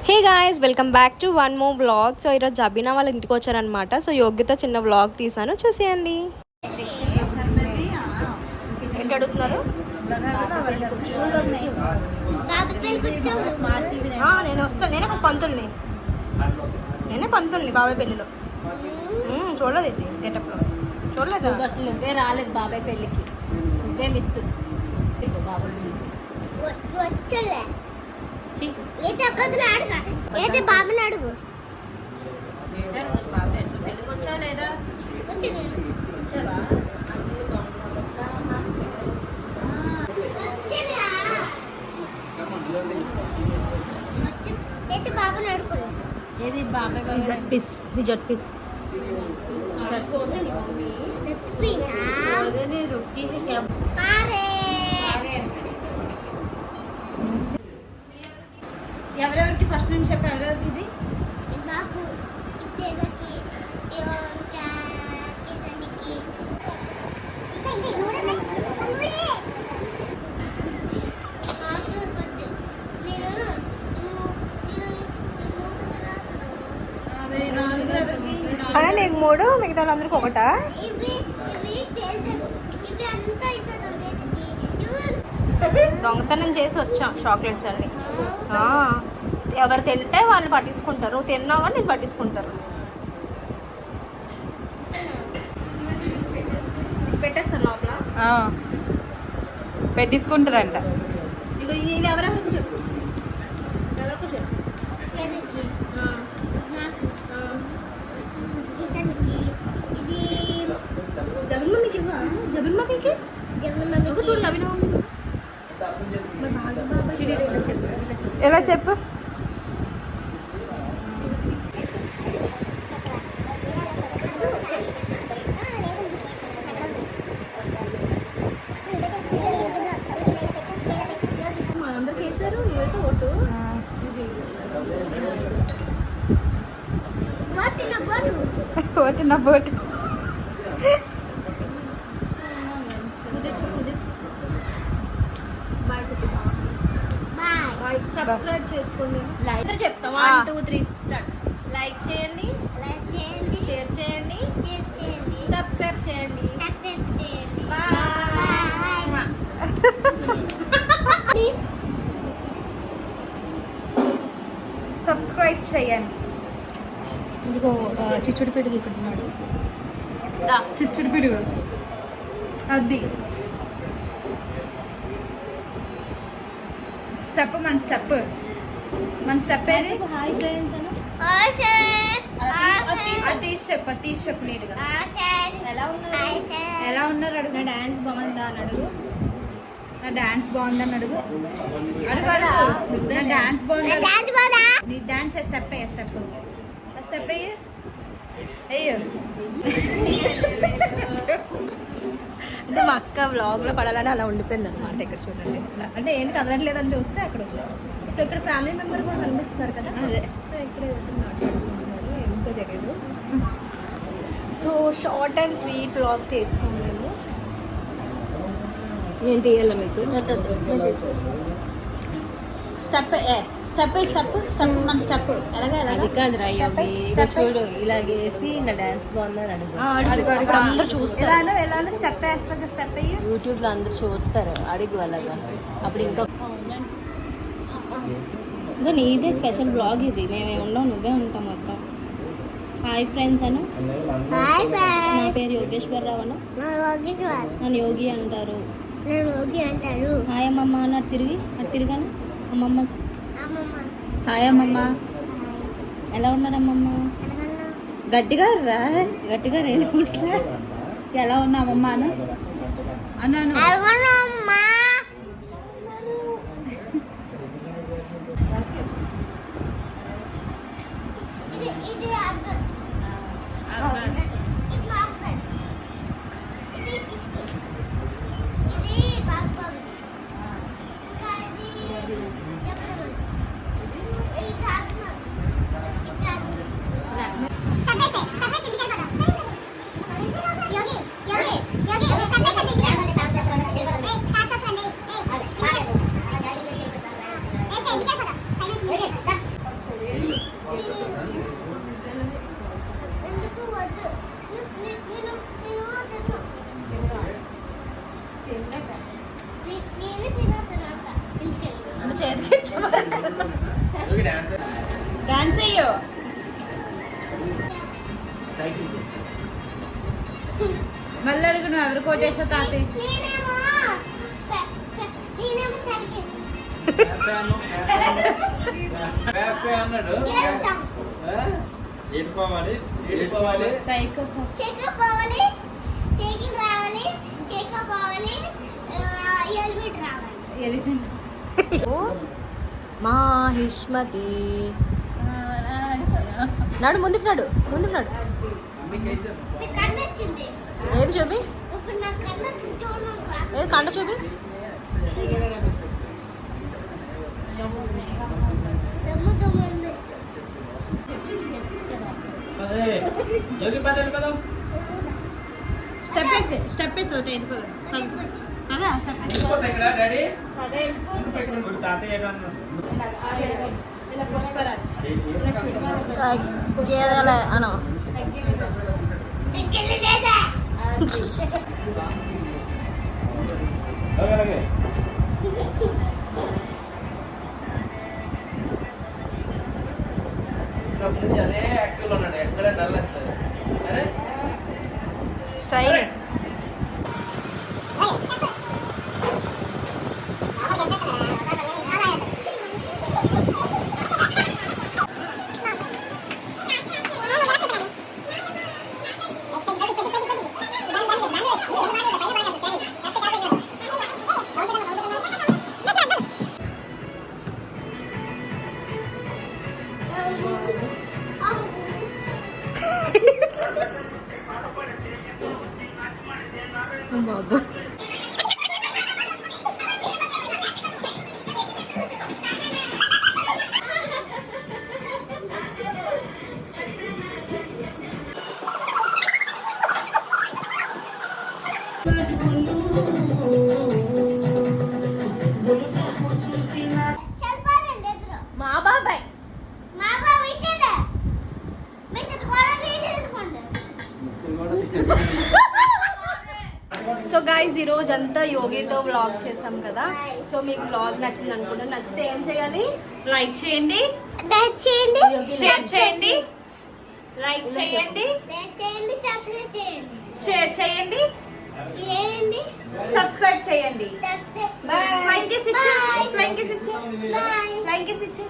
Hey guys, welcome back to one more blog. So ఈరోజు జబీనా వాళ్ళ ఇంటికి వచ్చారనమాట. సో యోగ్యతో చిన్న బ్లాగ్ తీసాను, చూసేయండి. ఏంటి అడుగుతున్నారు? నేను వస్తాను, నేనే పంతుల్ని బాబాయ్ పెళ్ళిలో. చూడలేదు ఇది గెటప్లో, చూడలేదు అసలు. నువ్వే రాలేదు బాబాయ్ పెళ్ళికి, నువ్వే మిస్ బాబాయ్ బాబుని అడుగు. పెళ్ళికి వచ్చా లేదా? బాబుని అడుగు. ఏది బాబాయ్ జడ్పీస్ జడ్పీస్ ఎవరెవరికి ఫస్ట్ నుంచి చెప్పా? ఎవరెవరికి ఇది? అలా నీకు 3, మిగతా వాళ్ళందరికీ ఒకటా? దొంగతనం చేసి వచ్చాం చాక్లెట్స్ అన్ని. ఎవరు తింటే వాళ్ళు పట్టించుకుంటారు, నువ్వు తిన్నావు కానీ నేను పట్టించుకుంటారు. పెట్టేస్తాను లోపల, పెట్టించుకుంటారంట. ఇక ఇది ఎవరెవరికి చెప్పు, ఎవరికో చెప్పు. జబిన్ మమ్మీకి ఇవ్వ, జబిన్ మమ్మీకి చూడు, జబిన్ మమ్మీ ఎలా చెప్పు? మా అందరికి వేసారు, వేసా ఓటు. ఓటు నా బోటు. సబ్స్క్రైబ్ చేసుకోండి. లైక్ చెప్తాం. 1 2 3 స్టార్ట్. లైక్ చేయండి, షేర్ చేయండి, సబ్స్క్రైబ్ చేయండి. సబ్స్క్రైబ్ చేయండి. ఇదిగో చిచ్చుడి పిడుగు ఇక్కడ ఉన్నాడు. చిచ్చుడు పిడుగు అది స్టెప్. మన స్టెప్ ఏది? హాయ్ ఫ్రెండ్స్ అని తీసి చెప్పు నీట్గా. ఎలా ఉన్నారు అడుగు. నా డాన్స్ బాగుందా అని అడుగు. నా డాన్స్ బాగుందని అడుగు. నా డాన్స్ బాగుంది. నీ డాన్స్ స్టెప్ అయ్యా, స్టెప్ అయ్యో. అంటే మా అక్క వ్లాగ్లో పడాలని అలా ఉండిపోయింది అనమాట. ఇక్కడ చూడండి, అంటే ఏంటి కదలట్లేదని చూస్తే అక్కడ ఉంది. సో ఇక్కడ ఫ్యామిలీ మెంబర్ కూడా కనిపిస్తున్నారు కదా. అదే. సో ఇక్కడ మాట్లాడుకుంటున్నారు, ఏంటో తెలియదు. So short and sweet vlog తీస్తాం మేము. నేను తీయాల మీకు స్టెప్ మన స్టెప్ ఎలాగా కాదురా. చూడు ఇలాగేసి నా డాన్స్ బాగుందని అడుగు. అందరు చూస్తారు. ఎలా స్టెప్ వేస్తా. స్టెప్ అయ్యి యూట్యూబ్ లో అందరు చూస్తారు, అడుగు అలాగా. అప్పుడు ఇంకా నీదే స్పెషల్ బ్లాగ్ ఇది. మేమే ఉన్నాం, నువ్వే ఉంటాం మొత్తం. హాయ్ ఫ్రెండ్స్ అను. నా పేరు యోగేశ్వరరావు అను. నన్ను యోగి అంటారు. హాయ్ అమ్మమ్మ అని తిరిగాను. అమ్మమ్మ హాయ్ అమ్మమ్మ. ఎలా ఉన్నారు అమ్మమ్మ? గట్టిగా నేను ఎలా ఉన్నా అమ్మమ్మ అన్నాను. 여기 డాన్స్ అయ్యో మళ్ళీ అడుగు నువ్వు ఎవరు కోటేశ్వర తాతయ్య నేనేమో సైకిల్ అన్నాడు ఏడుకోవాలి సైకో సైకిల్ పోవాలి సైకిల్ రావాలి సైకిల్ పోవాలి ఎలివేటర్ రావాలి ఎలిఫెంట్ మాహిష్మతి నాడు ముందుకు నాడు నాకు కన్ను వచ్చింది ఏది చూపి ఇప్పుడు నాకు కన్ను వచ్చింది చూడండి ఏది కండ చూపి దమ్ము దమ్ము ఉంది స్టెప్ వేసి ఒకటి వెళ్ళిపోదు అదా స్టెప్ గేదెల అను దగ్గర లేదా అదే యాక్టివ్ ఉన్నాడు ఎక్కడ డల్ వస్తుంది అరే స్టైల్ బాబు సెల్ఫోన్ ఎదురు మా బాబాయ్ మా బాబు ఇచ్చాడు మీరు కూడా తీసుకోండి సో గైస్ ఈరోజు అంతా యోగితో వ్లాగ్ చేసాం కదా. సో మీకు వ్లాగ్ నచ్చింది అనుకుంటున్నాను. నచ్చితే ఏం చేయాలి? లైక్ చేయండి, లైక్ చేయండి షేర్ చేయండి, లైక్ చేయండి, లైక్ చేయండి సబ్స్క్రైబ్ చేయండి షేర్ చేయండి, చేయండి సబ్స్క్రైబ్ చేయండి. బాయ్ ఫ్లైంగ్ కిస్ ఇచ్చు, Bye. ఫ్లైంగ్ కిస్ ఇచ్చు, బాయ్ ఫ్లైంగ్ కిస్ ఇచ్చు.